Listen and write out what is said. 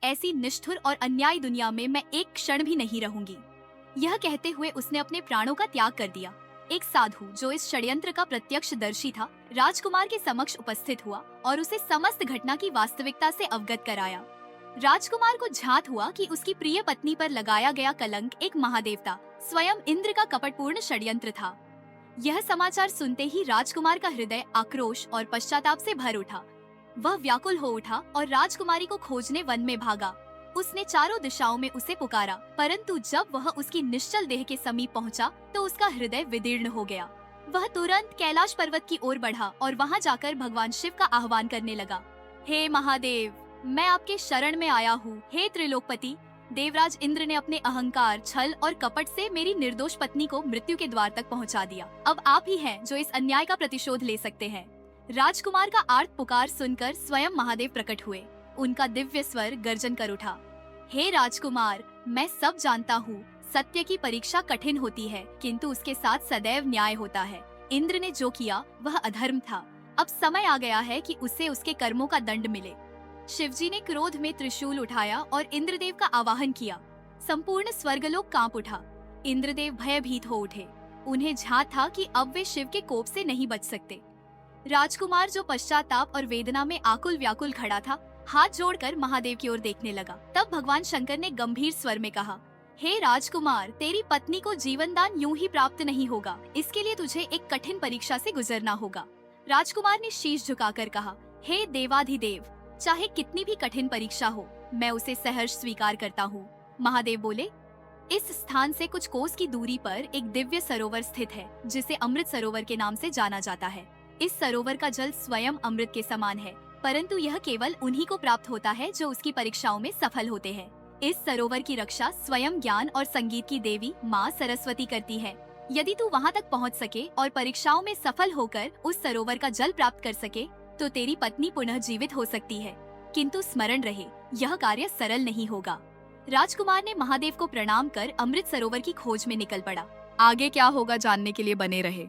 ऐसी निष्ठुर और अन्यायी दुनिया में मैं एक क्षण भी नहीं रहूंगी। यह कहते हुए उसने अपने प्राणों का त्याग कर दिया। एक साधु जो इस षड्यंत्र का प्रत्यक्षदर्शी था, राजकुमार के समक्ष उपस्थित हुआ और उसे समस्त घटना की वास्तविकता से अवगत कराया। राजकुमार को झांत हुआ कि उसकी प्रिय पत्नी पर लगाया गया कलंक एक महादेवता स्वयं इंद्र का कपटपूर्ण षड्यंत्र था। यह समाचार सुनते ही राजकुमार का हृदय आक्रोश और पश्चाताप से भर उठा। वह व्याकुल हो उठा और राजकुमारी को खोजने वन में भागा। उसने चारों दिशाओं में उसे पुकारा, परंतु जब वह उसकी निश्चल देह के समीप पहुंचा, तो उसका हृदय विदीर्ण हो गया। वह तुरंत कैलाश पर्वत की ओर बढ़ा और वहां जाकर भगवान शिव का आह्वान करने लगा। हे महादेव, मैं आपके शरण में आया हूँ। हे त्रिलोकपति, देवराज इंद्र ने अपने अहंकार, छल और कपट से मेरी निर्दोष पत्नी को मृत्यु के द्वार तक पहुँचा दिया। अब आप ही हैं जो इस अन्याय का प्रतिशोध ले सकते हैं। राजकुमार का आर्त पुकार सुनकर स्वयं महादेव प्रकट हुए। उनका दिव्य स्वर गर्जन कर उठा। हे राजकुमार, मैं सब जानता हूँ। सत्य की परीक्षा कठिन होती है, किंतु उसके साथ सदैव न्याय होता है। इंद्र ने जो किया वह अधर्म था। अब समय आ गया है कि उसे उसके कर्मों का दंड मिले। शिवजी ने क्रोध में त्रिशूल उठाया और इंद्रदेव का आवाहन किया। संपूर्ण स्वर्गलोक कांप उठा। इंद्रदेव भयभीत हो उठे। उन्हें झांत था कि अब वे शिव के कोप से नहीं बच सकते। राजकुमार जो पश्चाताप और वेदना में आकुल व्याकुल खड़ा था, हाथ जोड़कर महादेव की ओर देखने लगा। तब भगवान शंकर ने गंभीर स्वर में कहा, हे राजकुमार, तेरी पत्नी को जीवन दान यूं ही प्राप्त नहीं होगा। इसके लिए तुझे एक कठिन परीक्षा से गुजरना होगा। राजकुमार ने शीश झुकाकर कहा, हे देवाधिदेव, चाहे कितनी भी कठिन परीक्षा हो, मैं उसे सहर्ष स्वीकार करता हूँ। महादेव बोले, इस स्थान से कुछ कोस की दूरी पर एक दिव्य सरोवर स्थित है, जिसे अमृत सरोवर के नाम से जाना जाता है। इस सरोवर का जल स्वयं अमृत के समान है, परंतु यह केवल उन्हीं को प्राप्त होता है जो उसकी परीक्षाओं में सफल होते हैं। इस सरोवर की रक्षा स्वयं ज्ञान और संगीत की देवी माँ सरस्वती करती है। यदि तू वहाँ तक पहुँच सके और परीक्षाओं में सफल होकर उस सरोवर का जल प्राप्त कर सके, तो तेरी पत्नी पुनः जीवित हो सकती है। किंतु स्मरण रहे, यह कार्य सरल नहीं होगा। राजकुमार ने महादेव को प्रणाम कर अमृत सरोवर की खोज में निकल पड़ा। आगे क्या होगा जानने के लिए बने रहे।